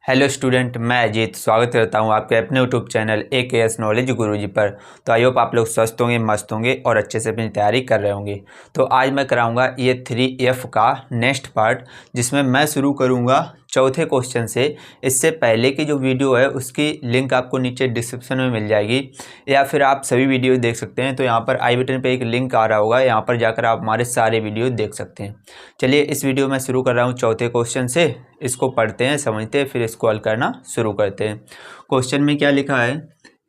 Hello student, मैं अजीत स्वागत करता हूं आपके अपने यूट्यूब चैनल AKS नॉलेज गुरुजी पर। तो आई होप आप लोग स्वस्थ होंगे, मस्त होंगे और अच्छे से अपनी तैयारी कर रहे होंगे। तो आज मैं कराऊंगा ये 3F का नेक्स्ट पार्ट, जिसमें मैं शुरू करूंगा चौथे क्वेश्चन से। इससे पहले की जो वीडियो है उसकी लिंक आपको नीचे डिस्क्रिप्शन में मिल जाएगी, या फिर आप सभी वीडियो देख सकते हैं। तो यहाँ पर आई बटन पे एक लिंक आ रहा होगा, यहाँ पर जाकर आप हमारे सारे वीडियो देख सकते हैं। चलिए इस वीडियो में शुरू कर रहा हूँ चौथे क्वेश्चन से। इसको पढ़ते हैं, समझते हैं, फिर इसको हल करना शुरू करते हैं। क्वेश्चन में क्या लिखा है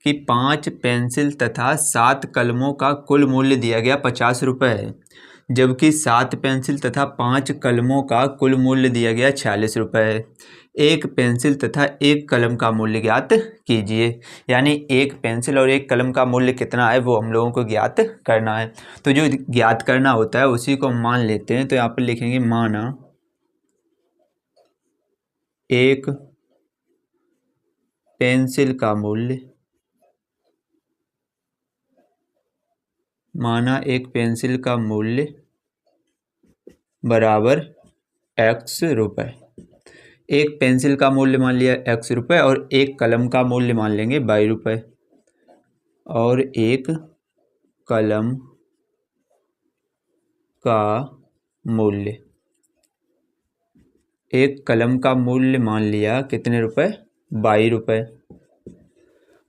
कि 5 पेंसिल तथा 7 कलमों का कुल मूल्य दिया गया 50 रुपये है, जबकि 7 पेंसिल तथा 5 कलमों का कुल मूल्य दिया गया 46 रुपये है। एक पेंसिल तथा एक कलम का मूल्य ज्ञात कीजिए। यानी एक पेंसिल और एक कलम का मूल्य कितना है वो हम लोगों को ज्ञात करना है। तो जो ज्ञात करना होता है उसी को हम मान लेते हैं। तो यहाँ पर लिखेंगे माना एक पेंसिल का मूल्य, माना एक पेंसिल का मूल्य बराबर x रुपये। एक पेंसिल का मूल्य मान लिया x रुपये और एक कलम का मूल्य मान लेंगे 22 रुपये। और एक कलम का मूल्य, एक कलम का मूल्य मान लिया कितने रुपए, 22 रुपये।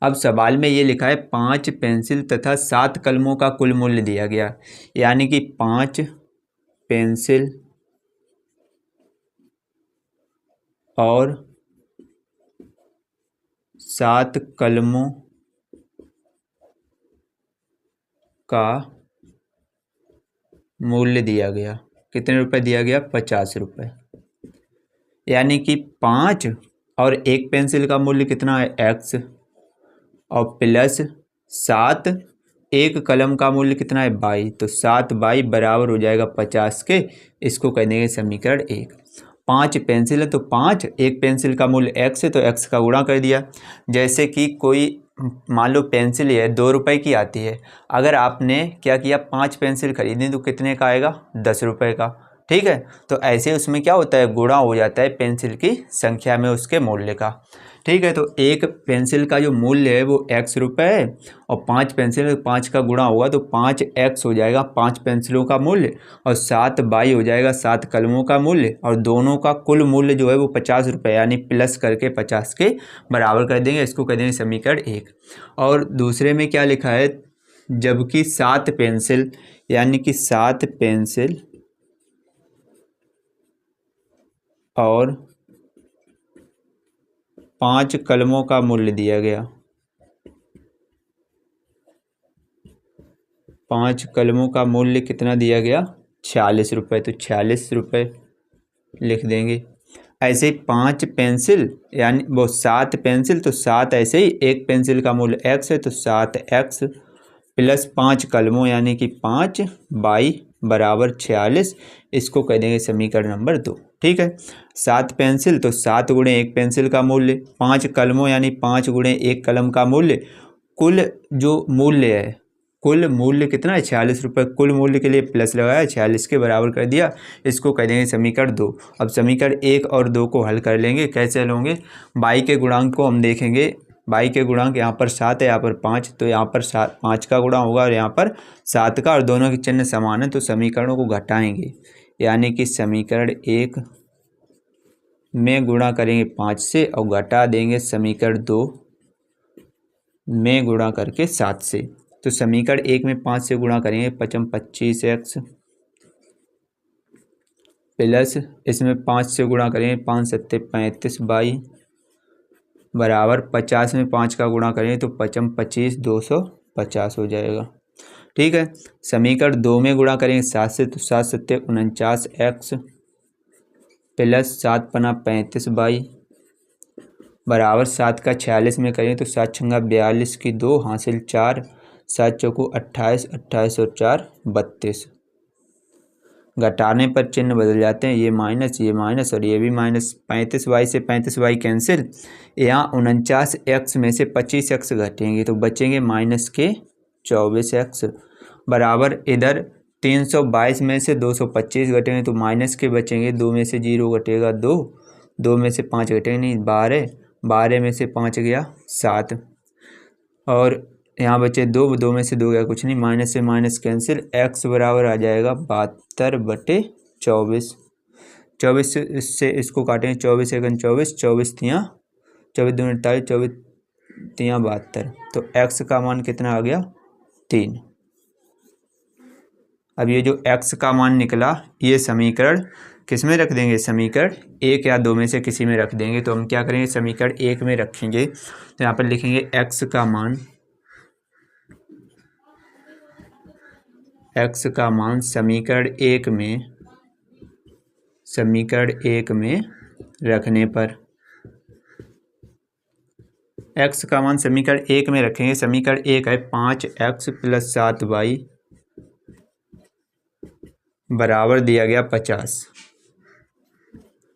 अब सवाल में ये लिखा है 5 पेंसिल तथा 7 कलमों का कुल मूल्य दिया गया। यानी कि 5 पेंसिल और 7 कलमों का मूल्य दिया गया। कितने रुपए दिया गया, 50 रुपये। यानी कि 5 और एक पेंसिल का मूल्य कितना है x, और प्लस 7 एक कलम का मूल्य कितना है 22। तो 7 22 बराबर हो जाएगा 50 के। इसको कह देंगे समीकरण 1। 5 पेंसिल है तो 5, एक पेंसिल का मूल्य x है तो x का गुणा कर दिया। जैसे कि कोई मान लो पेंसिल है 2 रुपये की आती है, अगर आपने क्या किया 5 पेंसिल खरीदी तो कितने का आएगा, 10 रुपये का। ठीक है, तो ऐसे उसमें क्या होता है, गुणा हो जाता है पेंसिल की संख्या में उसके मूल्य का। ठीक है, तो एक पेंसिल का जो मूल्य है वो x रुपये है, और 5 पेंसिल है तो 5 का गुणा होगा तो 5x हो जाएगा 5 पेंसिलों का मूल्य, और 7 22 हो जाएगा 7 कलमों का मूल्य, और दोनों का कुल मूल्य जो है वो 50 रुपये, यानी प्लस करके 50 के बराबर कर देंगे। इसको कर देंगे समीकरण 1। और दूसरे में क्या लिखा है, जबकि 7 पेंसिल, यानी कि 7 पेंसिल और 5 कलमों का मूल्य दिया गया। 5 कलमों का मूल्य कितना दिया गया, 46 रुपये। तो 46 रुपये लिख देंगे। ऐसे ही 5 पेंसिल, यानी वो 7 पेंसिल तो 7, ऐसे ही एक पेंसिल का मूल्य x है तो 7x प्लस 5 कलमों, यानी कि 5 22 बराबर 46। इसको कह देंगे समीकरण नंबर 2। ठीक है, 7 पेंसिल तो 7 गुणे एक पेंसिल का मूल्य, 5 कलमों यानी 5 गुणे एक कलम का मूल्य, कुल जो मूल्य है, कुल मूल्य कितना है 46 रुपये। कुल मूल्य के लिए प्लस लगाया, 46 के बराबर कर दिया। इसको कह देंगे समीकरण 2। अब समीकरण 1 और 2 को हल कर लेंगे। कैसे हल होंगे, बाई के गुणांक को हम देखेंगे। बाई के गुणांक यहाँ पर 7 है, यहाँ पर 5, तो यहाँ पर 5 का गुणा होगा और यहाँ पर 7 का, और दोनों के चिन्ह समान है तो समीकरणों को घटाएंगे। यानी कि समीकरण 1 में गुणा करेंगे 5 से और घटा देंगे समीकरण 2 में गुणा करके 7 से। तो समीकरण 1 में 5 से गुणा करेंगे 5 25x प्लस इसमें 5 से गुणा करेंगे 5 7 35 22 बराबर 50 में 5 का गुणा करेंगे तो 5 25 250 हो जाएगा। ठीक है, समीकरण 2 में गुणा करेंगे 7 से तो 7 7 49x प्लस 7 पना 35 22 बराबर 7 का 46 में करें तो 7 छंगा 42 की 2 हासिल 4, 7 चौको 28, 28 और 4 32। घटाने पर चिन्ह बदल जाते हैं, ये माइनस और ये भी माइनस। 35y से 35y कैंसिल, यहाँ 49x में से 25x घटेंगे तो बचेंगे माइनस के 24x बराबर इधर 322 में से 225 घटेंगे तो माइनस के बचेंगे, 2 में से 0 घटेगा 2, 2 में से 5 घटेंगे नहीं, 12, 12 में से 5 गया 7, और यहाँ बचे 2, 2 में से 2 गया कुछ नहीं, माइनस से माइनस कैंसिल, x बराबर आ जाएगा 72/24। 24 से इसको काटेंगे, 24 एकन 24, 24 तियाँ 24 दूनी 48, 24 तियाँ 72, तो x का मान कितना आ गया 3। अब ये जो x का मान निकला ये समीकरण किस में रख देंगे, समीकरण 1 या 2 में से किसी में रख देंगे। तो हम क्या करेंगे, समीकरण 1 में रखेंगे, तो यहाँ पर लिखेंगे x का मान समीकरण 1 में रखने पर, x का मान समीकरण 1 में रखेंगे। समीकरण 1 है 5x + 7y बराबर दिया गया 50।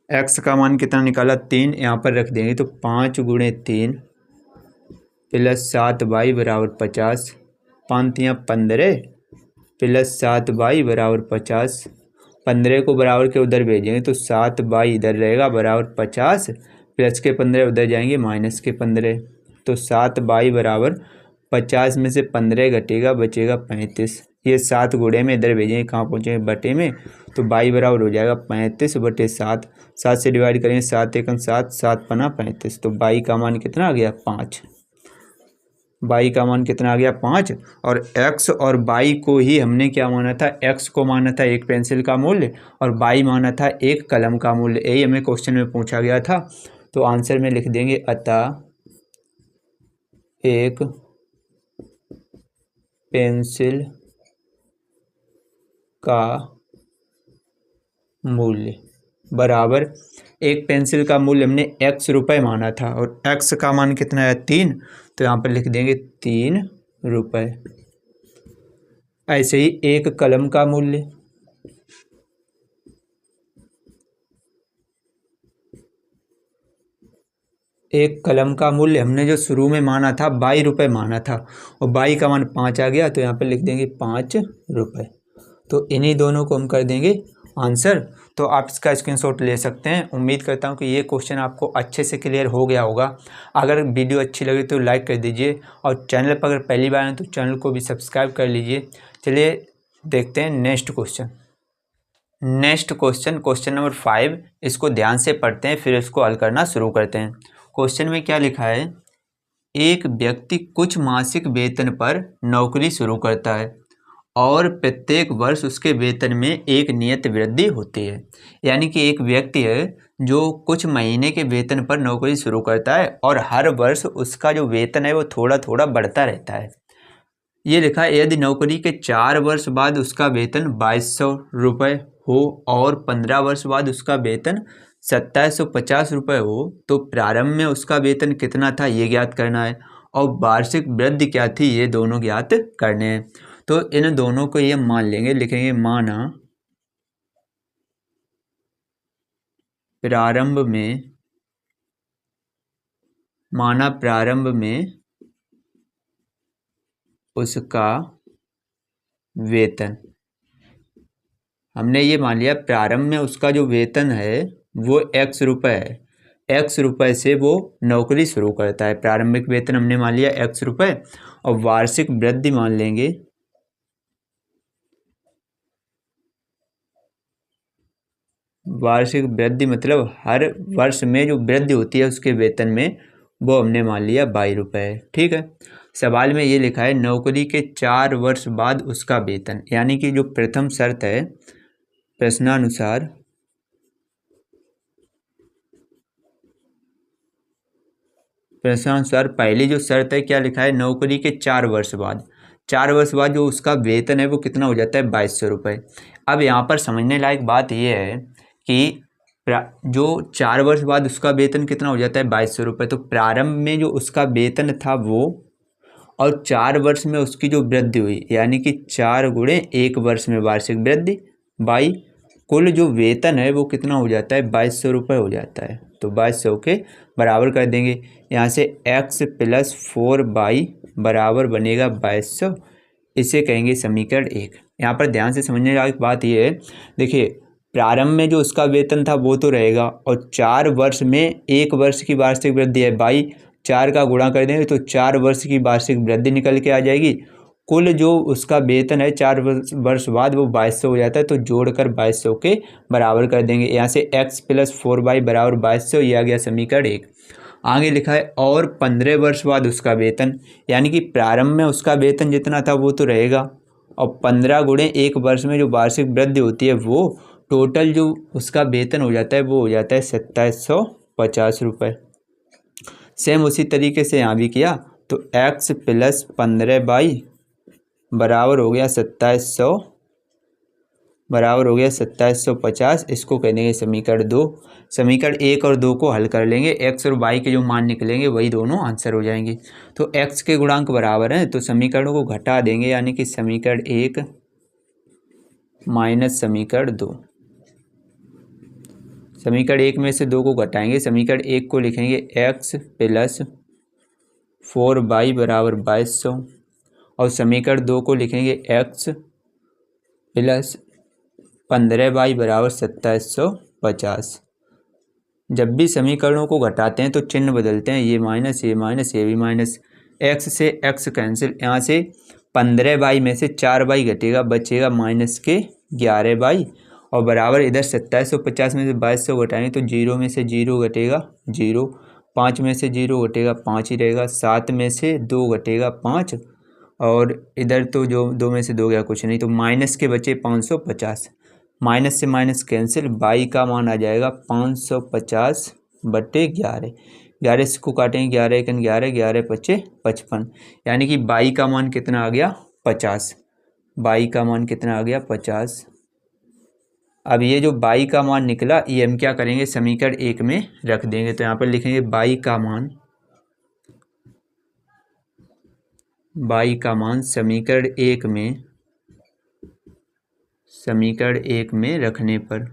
x का मान कितना निकाला 3, यहाँ पर रख देंगे, तो 5 × 3 + 7y बराबर 50, 5 तियाँ 15 + 7y बराबर 50, 15 को बराबर के उधर भेजेंगे तो 7y इधर रहेगा बराबर 50, प्लस के 15 उधर जाएंगे माइनस के 15, तो 7y बराबर 50 में से 15 घटेगा बचेगा 35। ये 7 गुणे में इधर भेजेंगे, कहाँ पहुँचेंगे बटे में, तो y बराबर हो जाएगा 35/7। 7 से डिवाइड करेंगे, 7 एकम 7, 7 पना 35, तो y का मान कितना आ गया 5। y का मान कितना आ गया 5। और x और y को ही हमने क्या माना था, x को माना था एक पेंसिल का मूल्य और y माना था एक कलम का मूल्य। यही हमें क्वेश्चन में पूछा गया था। तो आंसर में लिख देंगे, अतः एक पेंसिल का मूल्य बराबर, एक पेंसिल का मूल्य हमने x रुपये माना था और x का मान कितना है 3, तो यहाँ पर लिख देंगे 3 रुपये। ऐसे ही एक कलम का मूल्य, एक कलम का मूल्य हमने जो शुरू में माना था 22 रुपये माना था और 22 का मान 5 आ गया, तो यहाँ पर लिख देंगे 5 रुपये। तो इन्हीं दोनों को हम कर देंगे आंसर। तो आप इसका स्क्रीनशॉट ले सकते हैं। उम्मीद करता हूँ कि ये क्वेश्चन आपको अच्छे से क्लियर हो गया होगा। अगर वीडियो अच्छी लगे तो लाइक कर दीजिए और चैनल पर अगर पहली बार हैं तो चैनल को भी सब्सक्राइब कर लीजिए। चलिए देखते हैं नेक्स्ट क्वेश्चन। क्वेश्चन नंबर 5, इसको ध्यान से पढ़ते हैं फिर इसको हल करना शुरू करते हैं। क्वेश्चन में क्या लिखा है, एक व्यक्ति कुछ मासिक वेतन पर नौकरी शुरू करता है और प्रत्येक वर्ष उसके वेतन में एक नियत वृद्धि होती है। यानी कि एक व्यक्ति है जो कुछ महीने के वेतन पर नौकरी शुरू करता है और हर वर्ष उसका जो वेतन है वो थोड़ा थोड़ा बढ़ता रहता है। ये लिखा है, यदि नौकरी के 4 वर्ष बाद उसका वेतन 2200 रुपये हो और 15 वर्ष बाद उसका वेतन 2750 रुपये हो तो प्रारंभ में उसका वेतन कितना था ये ज्ञात करना है और वार्षिक वृद्धि क्या थी ये दोनों ज्ञात करने हैं। तो इन दोनों को ये मान लेंगे, लिखेंगे माना प्रारंभ में उसका वेतन, हमने ये मान लिया प्रारंभ में उसका जो वेतन है वो x रुपये है, x रुपये से वो नौकरी शुरू करता है। प्रारंभिक वेतन हमने मान लिया x रुपये और वार्षिक वृद्धि मान लेंगे वार्षिक वृद्धि मतलब हर वर्ष में जो वृद्धि होती है उसके वेतन में, वो हमने मान लिया 22 रुपये। ठीक है। सवाल में ये लिखा है नौकरी के 4 वर्ष बाद उसका वेतन, यानी कि जो प्रथम शर्त है प्रश्नानुसार पहली जो शर्त है क्या लिखा है, नौकरी के 4 वर्ष बाद, 4 वर्ष बाद जो उसका वेतन है वो कितना हो जाता है 2200 रुपये। अब यहाँ पर समझने लायक बात यह है कि जो 4 वर्ष बाद उसका वेतन कितना हो जाता है 2200 रुपये, तो प्रारंभ में जो उसका वेतन था वो और 4 वर्ष में उसकी जो वृद्धि हुई, यानी कि 4 गुणे 1 वर्ष में वार्षिक वृद्धि बाई कुल जो वेतन है वो कितना हो जाता है 2200 रुपये हो जाता है। तो 2200 के बराबर कर देंगे, यहाँ से x + 4y बराबर बनेगा 2200। इसे कहेंगे समीकरण 1। यहाँ पर ध्यान से समझने वाली बात यह है, देखिए प्रारंभ में जो उसका वेतन था वो तो रहेगा, और 4 वर्ष में 1 वर्ष की वार्षिक वृद्धि है बाई 4 का गुणा कर देंगे तो 4 वर्ष की वार्षिक वृद्धि निकल के आ जाएगी। कुल जो उसका वेतन है 4 वर्ष बाद वो 2200 हो जाता है, तो जोड़कर 2200 के बराबर कर देंगे। यहाँ से x + 4y बराबर 2200, ये आ गया समीकरण 1। आगे लिखा है और 15 वर्ष बाद उसका वेतन, यानी कि प्रारंभ में उसका वेतन जितना था वो तो रहेगा, और 15 गुणे 1 वर्ष में जो वार्षिक वृद्धि होती है वो टोटल जो उसका वेतन हो जाता है वो हो जाता है 2750 रुपये। सेम उसी तरीके से यहाँ भी किया तो x + 15y बराबर हो गया 2750, इसको कह देंगे समीकरण 2। समीकरण 1 और 2 को हल कर लेंगे, x और y के जो मान निकलेंगे वही दोनों आंसर हो जाएंगे। तो x के गुणांक बराबर हैं तो समीकरणों को घटा देंगे, यानी कि समीकरण 1 माइनस समीकरण 2। समीकरण 1 में से 2 को घटाएंगे, समीकरण 1 को लिखेंगे x + 4y बराबर 2200, और समीकरण 2 को लिखेंगे x + 15y बराबर 2750। जब भी समीकरणों को घटाते हैं तो चिन्ह बदलते हैं, ये माइनस ये माइनस ये भी माइनस, x से x कैंसिल, यहाँ से 15y में से 4y घटेगा, बचेगा -11y, और बराबर इधर 2750 में से 2200 घटाएंगे तो 0 में से 0 घटेगा 0, 5 में से 0 घटेगा 5 ही रहेगा, 7 में से 2 घटेगा 5, और इधर तो जो 2 में से 2 गया कुछ नहीं, तो माइनस के बचे 550, माइनस से माइनस कैंसिल, बाई का मान आ जाएगा 550/11। 11 को काटेंगे, 11 × 11, 11 × 5 55, यानी कि बाई का मान कितना आ गया 50। बाई का मान कितना आ गया 50। अब ये जो बाई का मान निकला ये हम क्या करेंगे समीकरण 1 में रख देंगे, तो यहाँ पर लिखेंगे बाई का मान समीकरण 1 में रखने पर,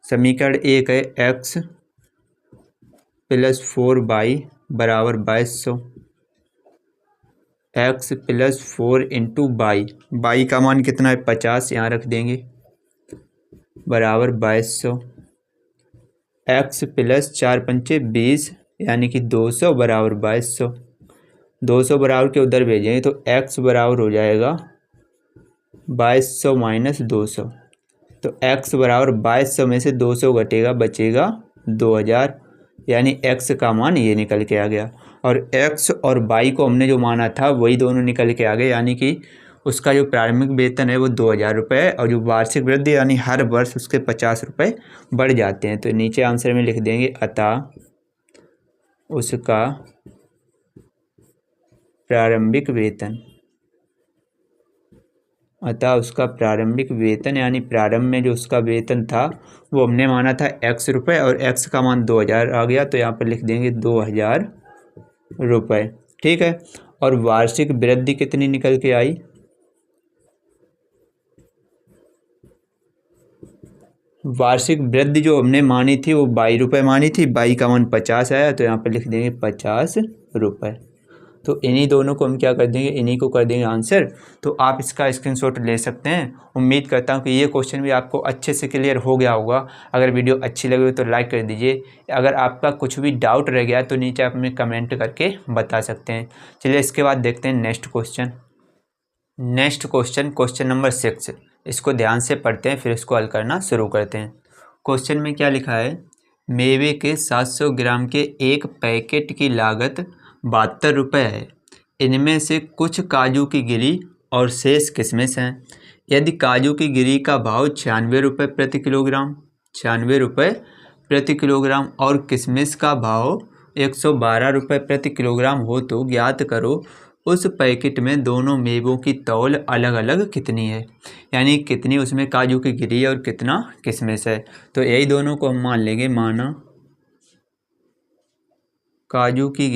समीकरण 1 है x + 4y बराबर 2200, x + 4 × y का मान कितना है 50, यहाँ रख देंगे बराबर 2200, x + 4 × 5 = 20 यानी कि 200 बराबर 2200, 200 बराबर के उधर भेजेंगे तो x बराबर हो जाएगा 2200 - 200, तो x बराबर 2200 में से 200 घटेगा, बचेगा 2000, यानी x का मान ये निकल के आ गया, और x और y को हमने जो माना था वही दोनों निकल के आ गए, यानी कि उसका जो प्रारंभिक वेतन है वो 2000 रुपये है, और जो वार्षिक वृद्धि यानी हर वर्ष उसके 50 रुपये बढ़ जाते हैं। तो नीचे आंसर में लिख देंगे अतः उसका प्रारंभिक वेतन, यानी प्रारंभ में जो उसका वेतन था वो हमने माना था x रुपये, और x का मान 2000 आ गया, तो यहाँ पर लिख देंगे 2000 रुपये। ठीक है, और वार्षिक वृद्धि कितनी निकल के आई, वार्षिक वृद्धि जो हमने मानी थी वो 22 रुपये मानी थी, 22 का मान 50 आया, तो यहाँ पर लिख देंगे 50 रुपये। तो इन्हीं दोनों को हम क्या कर देंगे, इन्हीं को कर देंगे आंसर। तो आप इसका स्क्रीनशॉट ले सकते हैं। उम्मीद करता हूँ कि ये क्वेश्चन भी आपको अच्छे से क्लियर हो गया होगा। अगर वीडियो अच्छी लगी हो तो लाइक कर दीजिए। अगर आपका कुछ भी डाउट रह गया तो नीचे आप हमें कमेंट करके बता सकते हैं। चलिए इसके बाद देखते हैं नेक्स्ट क्वेश्चन, क्वेश्चन नंबर 6। इसको ध्यान से पढ़ते हैं फिर इसको हल करना शुरू करते हैं। क्वेश्चन में क्या लिखा है, मेवे के 700 ग्राम के एक पैकेट की लागत 72 रुपये है। इनमें से कुछ काजू की गिरी और शेष किशमिश हैं। यदि काजू की गिरी का भाव 96 रुपये प्रति किलोग्राम, 96 रुपये प्रति किलोग्राम और किशमिश का भाव 112 रुपये प्रति किलोग्राम हो तो ज्ञात करो उस पैकेट में दोनों मेवों की तौल अलग अलग कितनी है। यानी कितनी उसमें काजू की गिरी है और कितना किशमिश है। तो यही दोनों को हम मान लेंगे, माना काजू की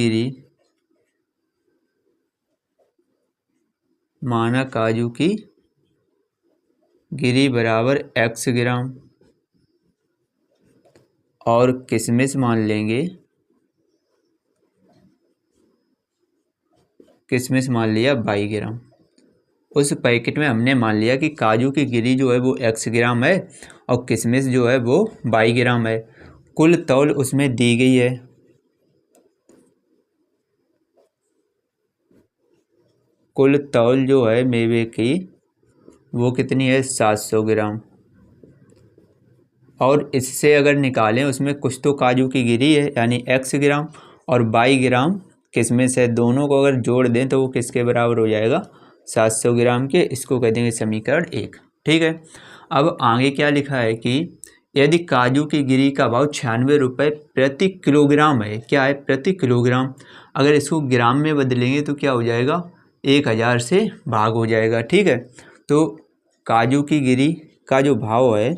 गिरी बराबर x ग्राम और किशमिश मान लेंगे, किशमिश मान लिया 22 ग्राम। उस पैकेट में हमने मान लिया कि काजू की गिरी जो है वो x ग्राम है और किशमिश जो है वो 22 ग्राम है। कुल तौल उसमें दी गई है। कुल तौल जो है मेवे की वो कितनी है 700 ग्राम। और इससे अगर निकालें उसमें कुछ तो काजू की गिरी है यानी x ग्राम और 22 ग्राम किशमिश है, दोनों को अगर जोड़ दें तो वो किसके बराबर हो जाएगा 700 ग्राम के। इसको कह देंगे समीकरण 1। ठीक है। अब आगे क्या लिखा है कि यदि काजू की गिरी का भाव 96 रुपये प्रति किलोग्राम है, क्या है प्रति किलोग्राम, अगर इसको ग्राम में बदलेंगे तो क्या हो जाएगा 1000 से भाग हो जाएगा। ठीक है। तो काजू की गिरी का जो भाव है,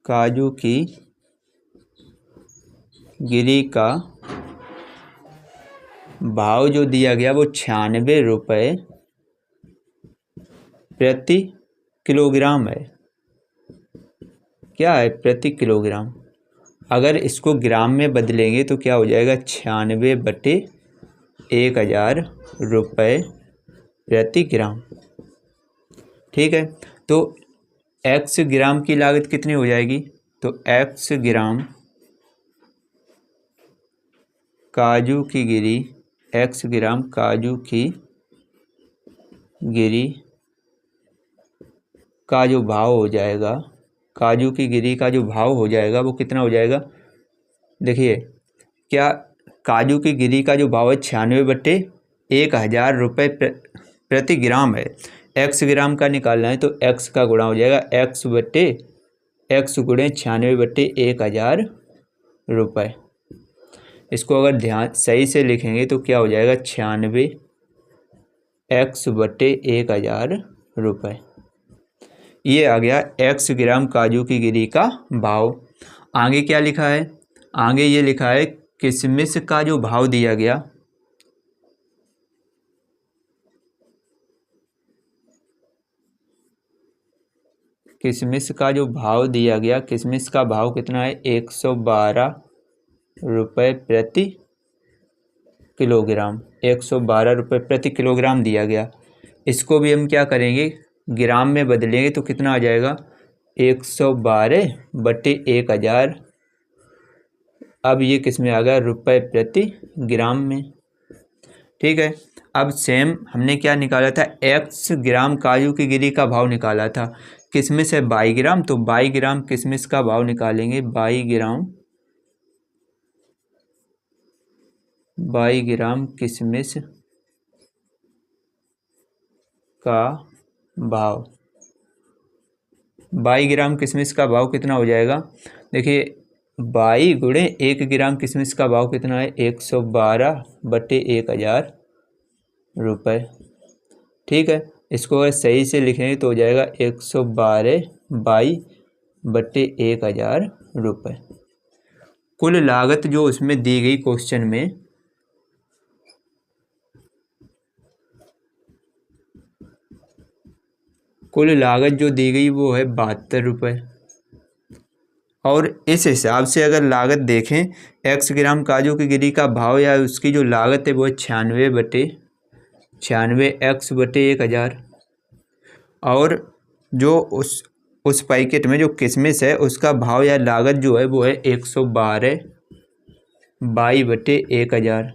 काजू की गिरी का भाव जो दिया गया वो 96 रुपये प्रति किलोग्राम है। क्या है प्रति किलोग्राम। अगर इसको ग्राम में बदलेंगे तो क्या हो जाएगा 96/1000 रुपये प्रति ग्राम। ठीक है। तो x ग्राम की लागत कितनी हो जाएगी, तो x ग्राम काजू की गिरी, x ग्राम काजू की गिरी का जो भाव हो जाएगा, काजू की गिरी का जो भाव हो जाएगा वो कितना हो जाएगा। देखिए क्या काजू की गिरी का जो भाव है 96/1000 रुपये प्रति ग्राम है। x ग्राम का निकालना है तो x का गुणा हो जाएगा x गुणे 96/1000 रुपये। इसको अगर ध्यान सही से लिखेंगे तो क्या हो जाएगा 96x/1000 रुपये। ये आ गया x ग्राम काजू की गिरी का भाव। आगे क्या लिखा है, आगे ये लिखा है किशमिश का जो भाव दिया गया, किशमिश का जो भाव दिया गया, किशमिश का भाव कितना है 112 रुपये प्रति किलोग्राम, 112 रुपये प्रति किलोग्राम दिया गया। इसको भी हम क्या करेंगे ग्राम में बदलेंगे तो कितना आ जाएगा 112/1000। अब ये किस में आ गया रुपये प्रति ग्राम में। ठीक है। अब सेम हमने क्या निकाला था x ग्राम काजू की गिरी का भाव निकाला था, किशमिश है 22 ग्राम, तो 22 ग्राम किशमिश का भाव निकालेंगे। 22 ग्राम किशमिश का भाव, 22 ग्राम किशमिश का भाव कितना हो जाएगा। देखिए 22 गुणे 1 ग्राम किशमिश का भाव कितना है 112/1000 रुपये। ठीक है। इसको अगर सही से लिखेंगे तो हो जाएगा 112/1000 रुपये। कुल लागत जो उसमें दी गई क्वेश्चन में, कुल लागत जो दी गई वो है 72 रुपये। और इस हिसाब से अगर लागत देखें x ग्राम काजू की गिरी का भाव या उसकी जो लागत है वो है 96x/1000। और जो उस पैकेट में जो किशमिश है उसका भाव या लागत जो है वो है 112/1000।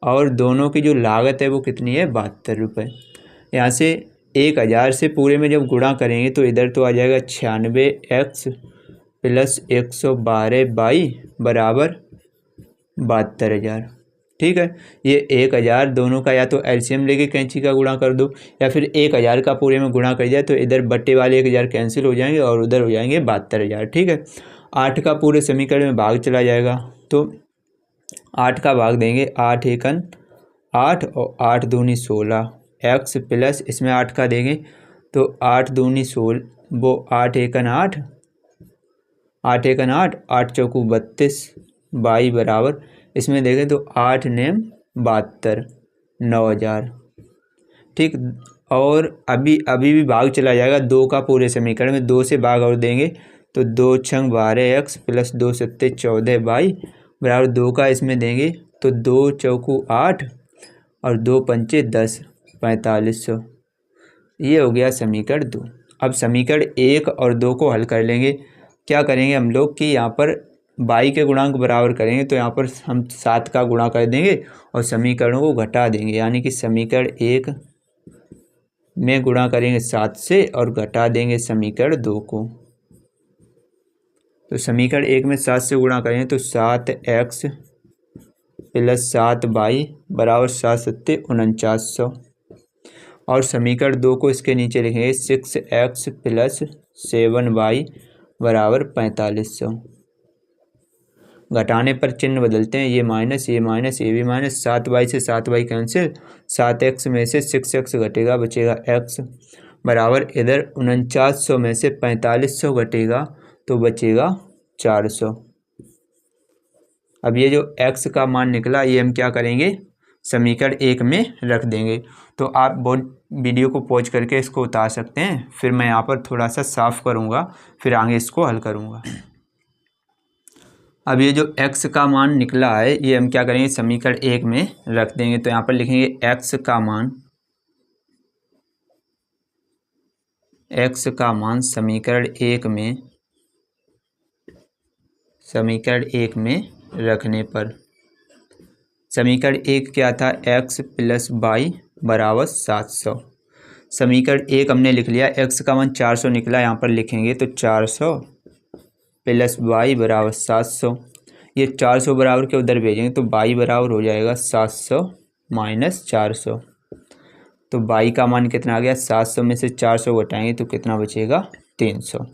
और दोनों की जो लागत है वो कितनी है 72 रुपये। यहाँ से 1000 से पूरे में जब गुणा करेंगे तो इधर तो आ जाएगा 96x + 112/22 बराबर 72,000। ठीक है। ये 1000 दोनों का या तो एलसीएम लेके कैंची का गुणा कर दो या फिर 1000 का पूरे में गुणा कर दिया तो इधर बट्टे वाले 1000 कैंसिल हो जाएंगे और उधर हो जाएंगे 72,000। ठीक है। 8 का पूरे समीकरण में भाग चला जाएगा तो 8 का भाग देंगे, 8 एकन 8 और 8 दूनी 16 x प्लस इसमें 8 का देंगे तो 8 दूनी 16 वो 8 एकन 8 8 एकन 8 8 चौकू 32 22 बराबर इसमें देखें तो 8 नेम 72 9000। ठीक। और अभी भी भाग चला जाएगा 2 का पूरे समीकरण में 2 से भाग और देंगे तो 2 छंग 12x + 2 सत्ते 14 22 बराबर 2 का इसमें देंगे तो 2 चौकू 8 और 2 पंचे 10, 4500। ये हो गया समीकरण 2। अब समीकरण 1 और 2 को हल कर लेंगे। क्या करेंगे हम लोग कि यहाँ पर y के गुणांक बराबर करेंगे, तो यहाँ पर हम 7 का गुणा कर देंगे और समीकरणों को घटा देंगे, यानी कि समीकरण 1 में गुणा करेंगे 7 से और घटा देंगे समीकरण 2 को। तो समीकरण 1 में 7 से गुणा करेंगे तो 7x प्लस 7y बराबर 7 सत्ते 4900। और समीकरण 2 को इसके नीचे लिखेंगे 6x प्लस 7y बराबर 4500। घटाने पर चिन्ह बदलते हैं, ये माइनस ये माइनस ये भी माइनस, 7y से 7y कैंसिल, 7x में से 6x घटेगा, बचेगा x बराबर इधर 4900 में से 4500 घटेगा तो बचेगा 400। अब ये जो x का मान निकला ये हम क्या करेंगे, समीकरण 1 में रख देंगे। तो आप बहुत वीडियो को पॉज करके इसको उतार सकते हैं, फिर मैं यहाँ पर थोड़ा सा साफ़ करूँगा, फिर आगे इसको हल करूँगा। अब ये जो x का मान निकला है ये हम क्या करेंगे, समीकरण 1 में रख देंगे। तो यहाँ पर लिखेंगे x का मान समीकरण 1 में रखने पर, समीकरण 1 क्या था, x प्लस y बराबर 700। समीकरण 1 हमने लिख लिया, x का मान 400 निकला, यहाँ पर लिखेंगे तो 400 प्लस y बराबर 700। ये 400 बराबर के उधर भेजेंगे तो y बराबर हो जाएगा 700 माइनस 400। तो y का मान कितना आ गया, 700 में से 400 घटाएंगे तो कितना बचेगा, 300।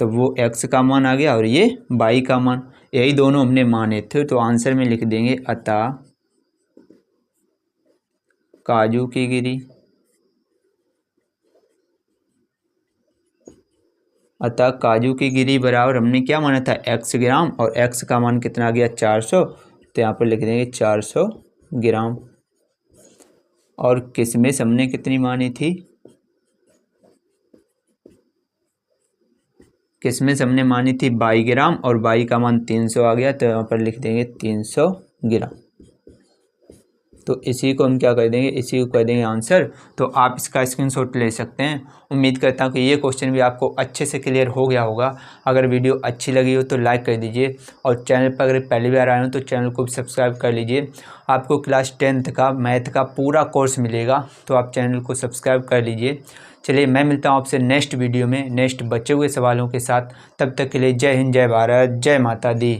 तो वो x का मान आ गया और ये y का मान, यही दोनों हमने माने थे। तो आंसर में लिख देंगे अतः काजू की गिरी, अतः काजू की गिरी बराबर हमने क्या माना था, x ग्राम, और x का मान कितना आ गया 400, तो यहाँ पर लिख देंगे 400 ग्राम। और किशमिश हमने कितनी मानी थी, किशमिश हमने मानी थी 22 ग्राम और y का मान 300 आ गया, तो यहाँ पर लिख देंगे 300 ग्राम। तो इसी को हम क्या कर देंगे, इसी को कर देंगे आंसर। तो आप इसका स्क्रीनशॉट ले सकते हैं। उम्मीद करता हूँ कि ये क्वेश्चन भी आपको अच्छे से क्लियर हो गया होगा। अगर वीडियो अच्छी लगी हो तो लाइक कर दीजिए, और चैनल पर अगर पहली बार आए हो तो चैनल को भी सब्सक्राइब कर लीजिए। आपको क्लास 10th का मैथ का पूरा कोर्स मिलेगा, तो आप चैनल को सब्सक्राइब कर लीजिए। चलिए मैं मिलता हूँ आपसे नेक्स्ट वीडियो में नेक्स्ट बचे हुए सवालों के साथ। तब तक के लिए जय हिंद, जय भारत, जय माता दी।